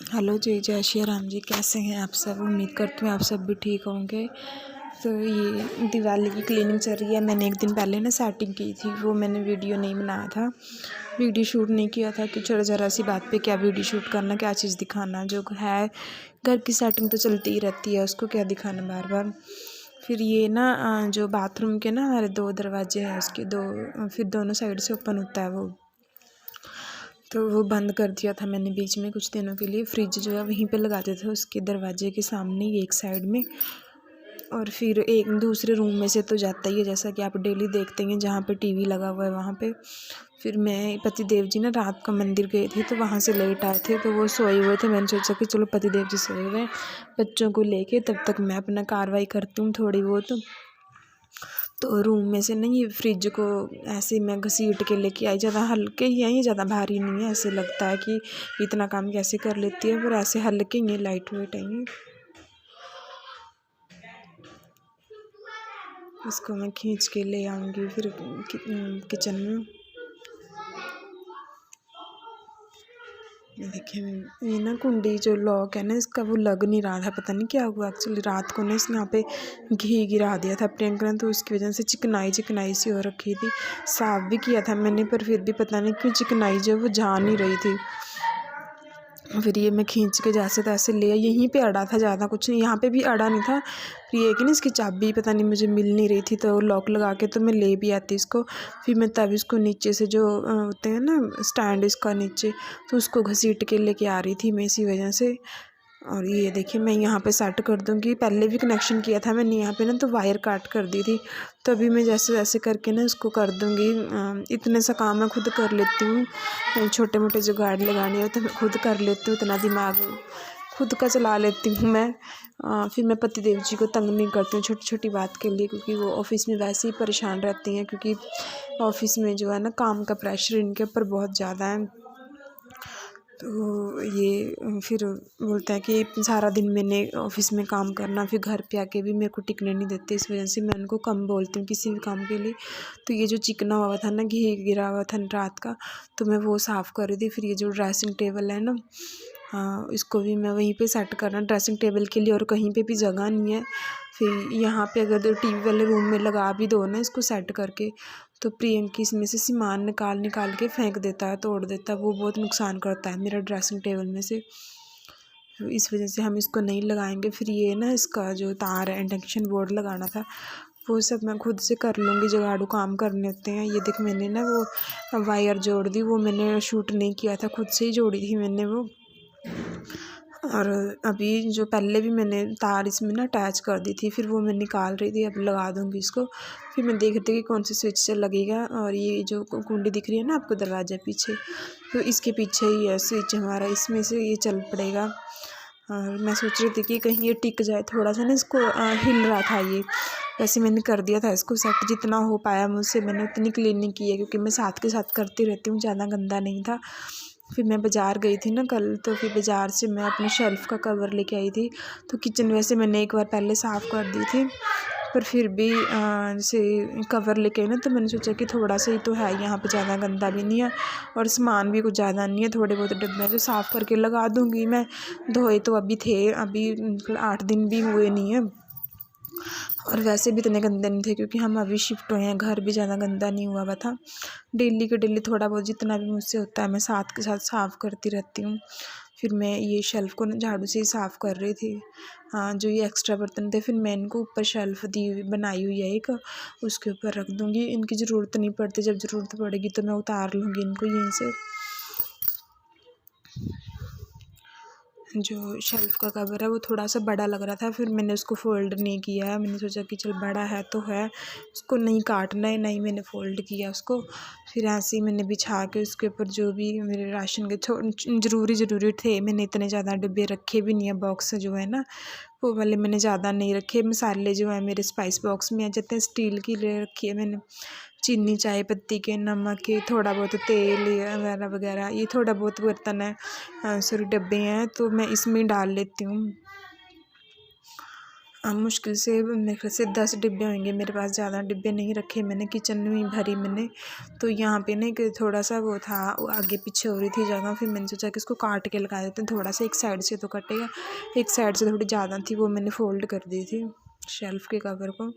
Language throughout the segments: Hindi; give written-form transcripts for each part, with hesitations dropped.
हेलो जी, जय श्री राम जी। कैसे हैं आप सब? उम्मीद करती हूँ आप सब भी ठीक होंगे। तो ये दिवाली की क्लीनिंग चल रही है। मैंने एक दिन पहले ना सेटिंग की थी, वो मैंने वीडियो नहीं बनाया था, वीडियो शूट नहीं किया था कि चलो ज़रा सी बात पे क्या वीडियो शूट करना, क्या चीज़ दिखाना। जो है घर की सेटिंग तो चलती ही रहती है, उसको क्या दिखाना बार बार। फिर ये ना जो बाथरूम के ना हमारे 2 दरवाजे हैं, उसके 2 फिर दोनों साइड से ओपन होता है वो, तो वो बंद कर दिया था मैंने बीच में कुछ दिनों के लिए। फ्रिज जो है वहीं पे लगाते थे उसके दरवाजे के सामने ही एक साइड में। और फिर एक दूसरे रूम में से तो जाता ही है, जैसा कि आप डेली देखते हैं जहाँ पे टीवी लगा हुआ है वहाँ पे। फिर मैं पतिदेव जी ना रात को मंदिर गए थे, तो वहाँ से लेट आए थे, तो वो सोए हुए थे। मैंने सोचा कि चलो पतिदेव जी सोए हुए हैं, बच्चों को लेके तब तक मैं अपना कार्रवाई करती हूँ थोड़ी बहुत। तो रूम में से ना ये फ्रिज को ऐसे मैं घसीट के लेके आई। ज़्यादा हल्के ही हैं ये, ज़्यादा भारी नहीं है। ऐसे लगता है कि इतना काम कैसे कर लेती है, पर ऐसे हल्के ही हैं, लाइट वेट है ये। इसको मैं खींच के ले आऊँगी फिर किचन में। ये देखिए, ये ना कुंडी जो लॉक है ना इसका, वो लग नहीं रहा था। पता नहीं क्या हुआ एक्चुअली। रात को ना इसने यहाँ पे घी गिरा दिया था प्रियंका ने, तो उसकी वजह से चिकनाई चिकनाई सी हो रखी थी। साफ़ भी किया था मैंने, पर फिर भी पता नहीं क्यों चिकनाई जो है वो जा नहीं रही थी। फिर ये मैं खींच के जैसे तैसे ले आई। यहीं पे अड़ा था, ज़्यादा कुछ नहीं, यहाँ पे भी अड़ा नहीं था। फिर ये कि ना इसकी चाबी पता नहीं मुझे मिल नहीं रही थी, तो लॉक लगा के तो मैं ले भी आती इसको। फिर मैं तब इसको नीचे से जो होते हैं ना स्टैंड इसका नीचे, तो उसको घसीट के लेके आ रही थी मैं इसी वजह से। और ये देखिए मैं यहाँ पे सेट कर दूँगी। पहले भी कनेक्शन किया था मैंने यहाँ पे ना, तो वायर काट कर दी थी। तो अभी मैं जैसे जैसे करके ना इसको कर दूँगी। इतने सा काम मैं खुद कर लेती हूँ। छोटे मोटे जुगाड़ लगाने हो तो मैं खुद कर लेती हूँ, इतना दिमाग खुद का चला लेती हूँ मैं। फिर मैं पतिदेव जी को तंग नहीं करती हूँ छोटी छोटी बात के लिए, क्योंकि वो ऑफ़िस में वैसे ही परेशान रहती हैं, क्योंकि ऑफ़िस में जो है ना काम का प्रेशर इनके ऊपर बहुत ज़्यादा है। तो ये फिर बोलता है कि सारा दिन मैंने ऑफ़िस में काम करना, फिर घर पे आके भी मेरे को टिकने नहीं देते। इस वजह से मैं उनको कम बोलती हूँ किसी भी काम के लिए। तो ये जो चिकना हुआ था ना, घी गिरा हुआ था रात का, तो मैं वो साफ़ कर रही थी। फिर ये जो ड्रेसिंग टेबल है ना, हाँ, इसको भी मैं वहीं पे सेट करना ड्रेसिंग टेबल के लिए, और कहीं पे भी जगह नहीं है। फिर यहाँ पे अगर तो टीवी वाले रूम में लगा भी दो ना इसको सेट करके, तो प्रियंकी इसमें से सामान निकाल निकाल के फेंक देता है, तोड़ देता है। वो बहुत नुकसान करता है मेरा ड्रेसिंग टेबल में से। इस वजह से हम इसको नहीं लगाएंगे। फिर ये ना इसका जो तार है, इंडक्शन बोर्ड लगाना था, वो सब मैं खुद से कर लूँगी। जुगाड़ू काम करने होते हैं। ये देख मैंने ना वो वायर जोड़ दी, वो मैंने शूट नहीं किया था, खुद से ही जोड़ी थी मैंने वो। और अभी जो पहले भी मैंने तार इसमें ना अटैच कर दी थी, फिर वो मैं निकाल रही थी। अब लगा दूँगी इसको। फिर मैं देख रही थी कि कौन से स्विच से लगेगा। और ये जो कुंडी दिख रही है ना आपको दरवाज़ा पीछे, तो इसके पीछे ही है स्विच हमारा, इसमें से ये चल पड़ेगा। और मैं सोच रही थी कि कहीं ये टिक जाए थोड़ा सा ना, इसको हिल रहा था ये, वैसे मैंने कर दिया था इसको सेट। जितना हो पाया मुझसे मैंने उतनी क्लीनिंग की है, क्योंकि मैं साथ के साथ करती रहती हूँ, ज़्यादा गंदा नहीं था। फिर मैं बाज़ार गई थी ना कल, तो फिर बाज़ार से मैं अपने शेल्फ़ का कवर लेके आई थी। तो किचन वैसे मैंने एक बार पहले साफ़ कर दी थी, पर फिर भी जैसे कवर लेके आई ना, तो मैंने सोचा कि थोड़ा सा ही तो है, यहाँ पे ज़्यादा गंदा भी नहीं है और सामान भी कुछ ज़्यादा नहीं है। थोड़े बहुत डब्बे जो साफ़ करके लगा दूँगी मैं। धोए तो अभी थे, अभी 8 दिन भी हुए नहीं है, और वैसे भी इतने गंदे नहीं थे, क्योंकि हम अभी शिफ्ट हुए हैं। घर भी ज़्यादा गंदा नहीं हुआ था। डेली के डेली थोड़ा बहुत जितना भी मुझसे होता है मैं साथ के साथ साफ़ करती रहती हूँ। फिर मैं ये शेल्फ़ को ना झाड़ू से ही साफ़ कर रही थी। हाँ, जो ये एक्स्ट्रा बर्तन थे, फिर मैं इनको ऊपर शेल्फ़ दी बनाई हुई है एक, उसके ऊपर रख दूँगी। इनकी ज़रूरत नहीं पड़ती, जब ज़रूरत पड़ेगी तो मैं उतार लूँगी इनको यहीं से। जो शेल्फ़ का कवर है वो थोड़ा सा बड़ा लग रहा था, फिर मैंने उसको फ़ोल्ड नहीं किया है। मैंने सोचा कि चल बड़ा है तो है, उसको नहीं काटना है, नहीं मैंने फ़ोल्ड किया उसको। फिर ऐसे ही मैंने बिछा के उसके ऊपर जो भी मेरे राशन के ज़रूरी थे, मैंने इतने ज़्यादा डिब्बे रखे भी नहीं है। बॉक्स जो है ना वो वाले मैंने ज़्यादा नहीं रखे। मसाले जो है मेरे स्पाइस बॉक्स में आ जाते हैं, स्टील की ले रखी है मैंने। चीनी, चाय पत्ती के, नमक के, थोड़ा बहुत तेल वगैरह वगैरह, ये थोड़ा बहुत बर्तन है, सॉरी डब्बे हैं, तो मैं इसमें डाल लेती हूँ। मुश्किल से मेरे ख्याल से 10 डिब्बे होंगे मेरे पास, ज़्यादा डिब्बे नहीं रखे मैंने, किचन में ही भरी मैंने। तो यहाँ पे ना कि थोड़ा सा वो था, आगे पीछे हो रही थी जगह, फिर मैंने सोचा कि इसको काट के लगा देते हैं, थोड़ा सा एक साइड से तो कटेगा, एक साइड से थोड़ी ज़्यादा थी, वो मैंने फोल्ड कर दी थी शेल्फ़ के कवर को।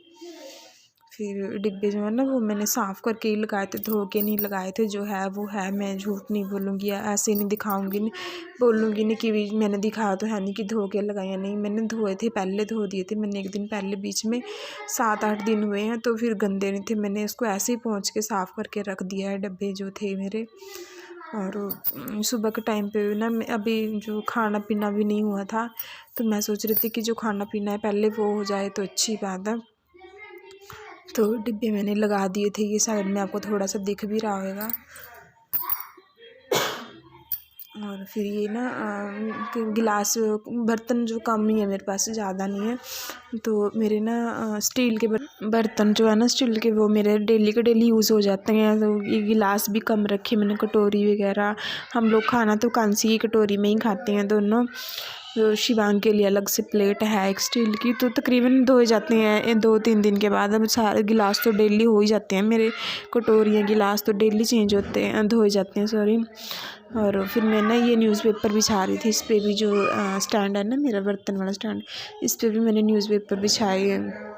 फिर डिब्बे जो है ना वो मैंने साफ़ करके ही लगाए थे, धो के नहीं लगाए थे। जो है वो है, मैं झूठ नहीं बोलूँगी या ऐसे नहीं दिखाऊँगी, नहीं बोलूँगी नहीं कि मैंने दिखाया तो है नहीं कि धो के लगाया, नहीं मैंने धोए थे, पहले धो दिए थे मैंने 1 दिन पहले, बीच में 7-8 दिन हुए हैं तो फिर गंदे नहीं थे, मैंने उसको ऐसे ही पोंछ के साफ़ करके रख दिया है डब्बे जो थे मेरे। और सुबह के टाइम पे ना मैं अभी जो खाना पीना भी नहीं हुआ था, तो मैं सोच रही थी कि जो खाना पीना है पहले वो हो जाए तो अच्छी बात है। तो डिब्बे मैंने लगा दिए थे, ये साइड में आपको थोड़ा सा दिख भी रहा होगा। और फिर ये ना गिलास बर्तन जो कम ही है मेरे पास, ज़्यादा नहीं है। तो मेरे ना स्टील के बर्तन जो है ना स्टील के, वो मेरे डेली के डेली यूज़ हो जाते हैं। तो ये गिलास भी कम रखे मैंने, कटोरी वगैरह। हम लोग खाना तो कांसी की कटोरी में ही खाते हैं दोनों। तो शिवांग के लिए अलग से प्लेट है एक स्टील की, तो तकरीबन धोए जाते हैं 2-3 दिन के बाद। अब सारे गिलास तो डेली हो ही जाते हैं मेरे, कटोरियाँ गिलास तो डेली चेंज होते हैं, धोए जाते हैं सॉरी। और फिर मैं ना ये न्यूज़पेपर बिछा रही थी, इस पर भी जो स्टैंड है ना मेरा बर्तन वाला स्टैंड, इस पर भी मैंने न्यूज़पेपर बिछाए हैं।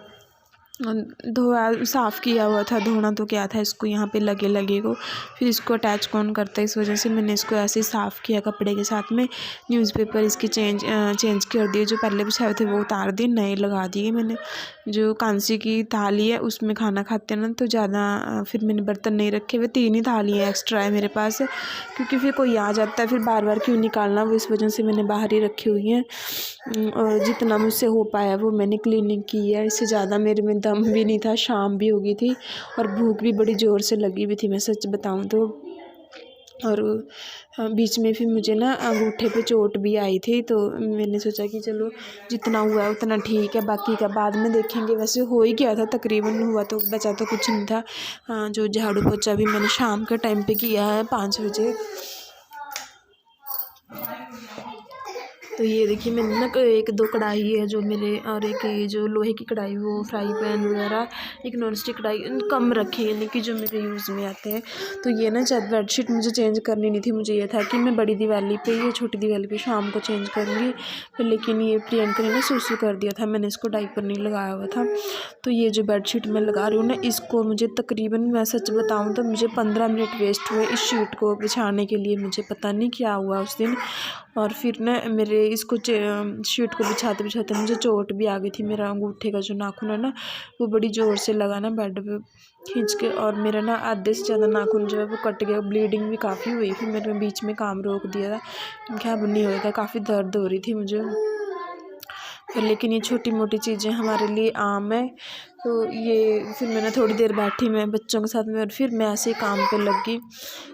धोया साफ़ किया हुआ था, धोना तो क्या था, इसको यहाँ पे लगे को फिर इसको अटैच कौन करता है, इस वजह से मैंने इसको ऐसे ही साफ़ किया कपड़े के साथ में। न्यूज़पेपर इसकी चेंज कर दिए, जो पहले बिछाए थे वो उतार दिए, नए लगा दिए मैंने। जो कांसी की थाली है उसमें खाना खाते हैं ना, तो ज़्यादा फिर मैंने बर्तन नहीं रखे हुए, 3 ही थालियाँ एक्स्ट्रा है मेरे पास, क्योंकि फिर कोई आ जाता है फिर बार बार क्यों निकालना, वो इस वजह से मैंने बाहर ही रखी हुई हैं। और जितना मुझसे हो पाया वो मैंने क्लीनिंग की है, इससे ज़्यादा मेरे में दम भी नहीं था, शाम भी हो गई थी और भूख भी बड़ी ज़ोर से लगी हुई थी, मैं सच बताऊं तो। और बीच में फिर मुझे ना अंगूठे पे चोट भी आई थी, तो मैंने सोचा कि चलो जितना हुआ है उतना ठीक है, बाकी का बाद में देखेंगे। वैसे हो ही गया था तकरीबन, हुआ तो बचा तो कुछ नहीं था। जो झाड़ू पोछा भी मैंने शाम के टाइम पे किया है 5 बजे। तो ये देखिए मैंने ना 1-2 कढ़ाई है जो मेरे, और एक ये जो लोहे की कढ़ाई, वो फ्राई पैन वगैरह, एक नॉन स्टिक कढ़ाई कम रखे, यानी कि जो मेरे यूज़ में आते हैं। तो ये ना जब बेडशीट मुझे चेंज करनी नहीं थी, मुझे ये था कि मैं बड़ी दिवाली पे या छोटी दिवाली पे शाम को चेंज करूँगी, फिर लेकिन ये प्रियंका ने ना सूसू कर दिया था, मैंने इसको डाइपर नहीं लगाया हुआ था। तो ये जो बेडशीट मैं लगा रही हूँ ना, इसको मुझे तकरीबन, मैं सच बताऊँ तो मुझे 15 मिनट वेस्ट हुए इस शीट को बिछाने के लिए, मुझे पता नहीं क्या हुआ उस दिन। और फिर ना मेरे इसको शीट को बिछाते बिछाते मुझे चोट भी आ गई थी, मेरा अंगूठे का जो नाखून है ना वो बड़ी ज़ोर से लगा ना बेड पे खींच के, और मेरा ना आधे से ज़्यादा नाखून जो है वो कट गया, ब्लीडिंग भी काफ़ी हुई। फिर मैंने बीच में काम रोक दिया था, क्या अब नहीं होगा, काफ़ी दर्द हो रही थी मुझे। पर लेकिन ये छोटी मोटी चीज़ें हमारे लिए आम है। तो ये फिर मैंने थोड़ी देर बैठी मैं बच्चों के साथ में, और फिर मैं ऐसे काम पे लग गई।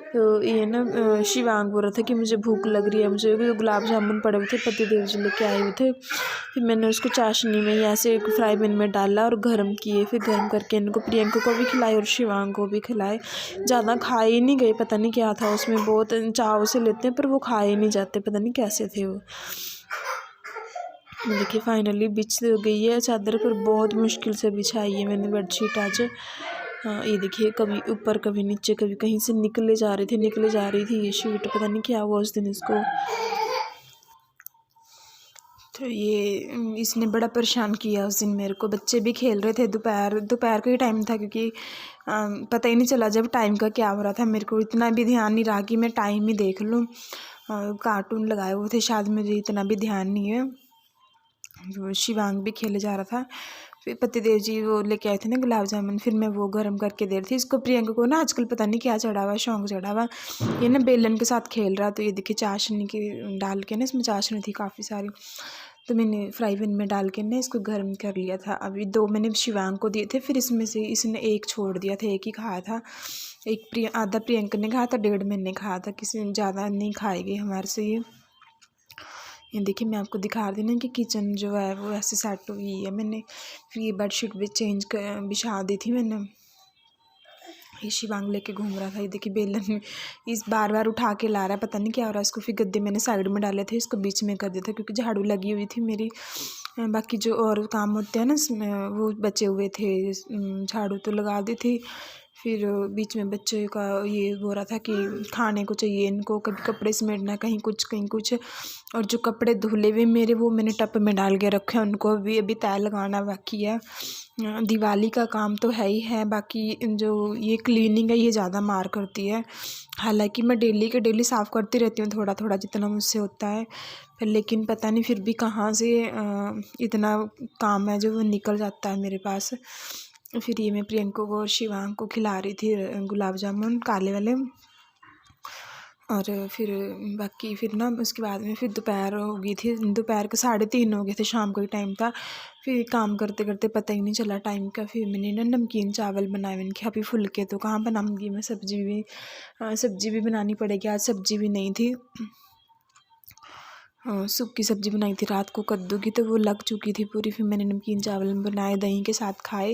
तो ये ना शिवांग बोल रहा था कि मुझे भूख लग रही है, मुझे गुलाब जामुन पड़े हुए थे, पतिदेव जी लेके आए हुए थे। फिर मैंने उसको चाशनी में ऐसे एक फ्राई पैन में डाला और गर्म किए, फिर गर्म करके इनको प्रियंका को भी खिलाए और शिवांग को भी खिलाए। ज़्यादा खाए ही नहीं गए, पता नहीं क्या था उसमें, बहुत चाव से लेते हैं पर वो खाए ही नहीं जाते, पता नहीं कैसे थे वो। देखिए फाइनली बिछ गई है चादर, पर बहुत मुश्किल से बिछाई है मैंने बेडशीट आज। हाँ ये देखिए, कभी ऊपर कभी नीचे, कभी कहीं से निकले जा रही थी ये शीट, पता नहीं क्या हुआ उस दिन इसको। तो ये इसने बड़ा परेशान किया उस दिन मेरे को। बच्चे भी खेल रहे थे, दोपहर का ही टाइम था, क्योंकि पता ही नहीं चला जब टाइम का क्या हो रहा था, मेरे को इतना भी ध्यान नहीं रहा कि मैं टाइम ही देख लूँ। कार्टून लगाए हुए थे शायद, मुझे इतना भी ध्यान नहीं है। वो शिवांग भी खेले जा रहा था। फिर पतिदेव जी वो लेके आए थे ना गुलाब जामुन, फिर मैं वो गर्म करके दे रही थी इसको। प्रियंका को ना आजकल पता नहीं क्या चढ़ा हुआ, शौक चढ़ा हुआ, ये ना बेलन के साथ खेल रहा। तो ये देखिए चाशनी की डाल के ना, इसमें चाशनी थी काफ़ी सारी, तो मैंने फ्राई पैन में डाल के ना इसको गर्म कर लिया था। अभी 2 मैंने शिवांग को दिए थे, फिर इसमें से इसने 1 छोड़ दिया था, 1 ही खाया था। आधा प्रियंका ने खाया था, 1.5 मैंने खाया था, किसी ने ज़्यादा नहीं खाएगी हमारे से ये देखिए मैं आपको दिखा रही ना कि किचन जो है वो ऐसे सेट हुई है मैंने। फिर ये बेडशीट भी चेंज कर बिछा दी थी मैंने। ये शिवांग लेके घूम रहा था। ये देखिए बेलन में इस बार बार उठा के ला रहा है, पता नहीं क्या हो रहा है इसको। फिर गद्दे मैंने साइड में डाले थे, इसको बीच में कर दिया था क्योंकि झाड़ू लगी हुई थी मेरी। बाकी जो और काम होते हैं ना इसमें वो बचे हुए थे, झाड़ू तो लगा दी थी। फिर बीच में बच्चे का ये हो रहा था कि खाने को चाहिए इनको, कभी कपड़े समेटना, कहीं कुछ कहीं कुछ। और जो कपड़े धुले हुए मेरे वो मैंने टप में डाल के रखे हैं, उनको अभी तय लगाना बाकी है। दिवाली का काम तो है ही है, बाकी जो ये क्लीनिंग है ये ज़्यादा मार करती है। हालांकि मैं डेली के डेली साफ़ करती रहती हूँ थोड़ा थोड़ा जितना मुझसे होता है, पर लेकिन पता नहीं फिर भी कहाँ से इतना काम है जो वो निकल जाता है मेरे पास। फिर ये मैं प्रियंका को और शिवांग को खिला रही थी गुलाब जामुन काले वाले। और फिर बाकी फिर ना उसके बाद में फिर दोपहर हो गई थी, दोपहर के 3:30 हो गए थे, शाम का ही टाइम था। फिर काम करते करते पता ही नहीं चला टाइम का। फिर मैंने ना नमकीन चावल बनाए, मैंने कहा अभी फुल्के तो कहाँ बनाऊँगी मैं, सब्जी भी बनानी पड़ेगी। आज सब्जी भी नहीं थी, सूखी सब्जी बनाई थी रात को कद्दू की, तो वो लग चुकी थी पूरी। फिर मैंने नमकीन चावल बनाए दही के साथ खाए।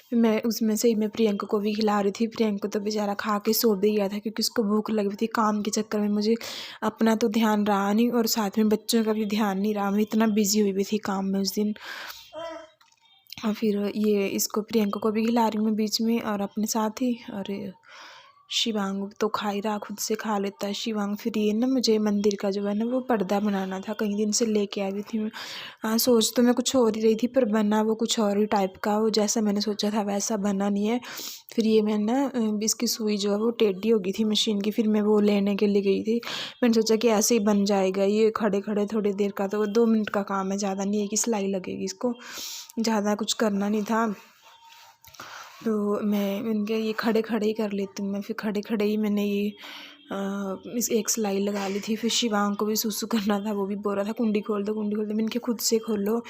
फिर मैं उसमें से ही मैं प्रियंका को भी खिला रही थी। प्रियंका तो बेचारा खा के सो भी गया था क्योंकि उसको भूख लगी थी। काम के चक्कर में मुझे अपना तो ध्यान रहा नहीं और साथ में बच्चों का भी ध्यान नहीं रहा, मैं इतना बिजी हुई थी काम में उस दिन। और फिर ये इसको प्रियंका को भी खिला रही हूँ मैं बीच में और अपने साथ ही। और शिवांग तो खा ही रहा, खुद से खा लेता है शिवांग। फिर ये ना मुझे मंदिर का जो है ना वो पर्दा बनाना था, कई दिन से लेके आई हुई थी मैं। सोच तो मैं कुछ और ही रही थी पर बना वो कुछ और ही टाइप का, वो जैसा मैंने सोचा था वैसा बना नहीं है। फिर ये मैं ना इसकी सुई जो है वो टेढ़ी हो गई थी मशीन की, फिर मैं वो लेने के लिए गई थी। मैंने सोचा कि ऐसे ही बन जाएगा ये खड़े खड़े थोड़ी देर का, तो 2 मिनट का काम है, ज़्यादा नहीं है कि सिलाई लगेगी इसको, ज़्यादा कुछ करना नहीं था। तो मैंने कहा ये खड़े खड़े ही कर लेती हूँ मैं। फिर खड़े खड़े ही मैंने ये इस एक सिलाई लगा ली थी। फिर शिवांग को भी सुसु करना था, वो भी बोल रहा था कुंडी खोल दो कुंडी खोल दो। मैंने कहा खुद से खोलो,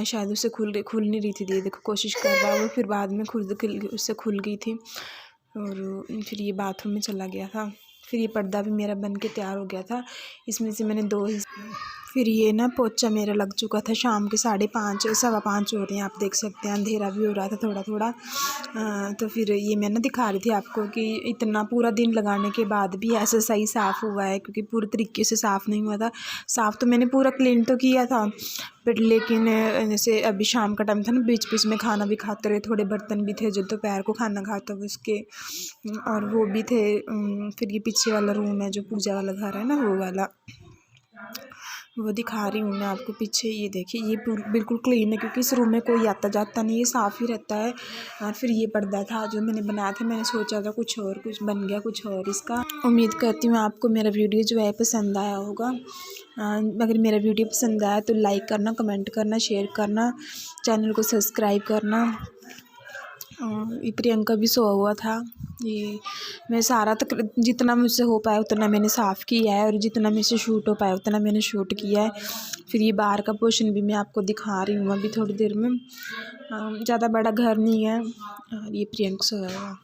शायद उससे खुल नहीं रही थी, ये देखो कोशिश कर रहा है वो। फिर बाद में खुद उससे खुल गई थी। और फिर ये बाथरूम में चला गया था। फिर ये पर्दा भी मेरा बन के तैयार हो गया था, इसमें से मैंने 2 हिस्से। फिर ये ना पोछा मेरा लग चुका था, शाम के 5:30 5:15 हो रहे हैं, आप देख सकते हैं, अंधेरा भी हो रहा था थोड़ा थोड़ा। तो फिर ये मैं ना दिखा रही थी आपको कि इतना पूरा दिन लगाने के बाद भी ऐसा सही साफ़ हुआ है, क्योंकि पूरे तरीके से साफ़ नहीं हुआ था। साफ़ तो मैंने पूरा क्लीन तो किया था बट लेकिन जैसे अभी शाम का टाइम था ना, बीच बीच में खाना भी खाते रहे, थोड़े बर्तन भी थे जो दोपहर को खाना खाते हुए उसके, और वो भी थे। फिर ये पीछे वाला रूम है जो पूजा वाला घर है ना, वो वाला वो दिखा रही हूँ मैं आपको पीछे। ये देखिए ये बिल्कुल क्लीन है क्योंकि इस रूम में कोई आता जाता नहीं है, साफ़ ही रहता है। और फिर ये पर्दा था जो मैंने बनाया था, मैंने सोचा था कुछ और, कुछ बन गया कुछ और इसका। उम्मीद करती हूँ आपको मेरा वीडियो जो है पसंद आया होगा। अगर मेरा वीडियो पसंद आया तो लाइक करना, कमेंट करना, शेयर करना, चैनल को सब्सक्राइब करना। ये प्रियंका भी सोया हुआ था। ये मैं सारा तक जितना मुझसे हो पाया उतना मैंने साफ़ किया है और जितना मुझसे शूट हो पाया उतना मैंने शूट किया है। फिर ये बाहर का पोर्शन भी मैं आपको दिखा रही हूँ अभी थोड़ी देर में। ज़्यादा बड़ा घर नहीं है। और ये प्रियंका सोया हुआ,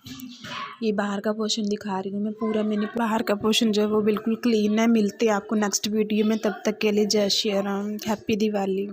ये बाहर का पोर्शन दिखा रही हूँ मैं पूरा। मैंने बाहर का पोर्शन जो है वो बिल्कुल क्लीन है। मिलते हैं आपको नेक्स्ट वीडियो में, तब तक के लिए जय श्री राम, हैप्पी दिवाली।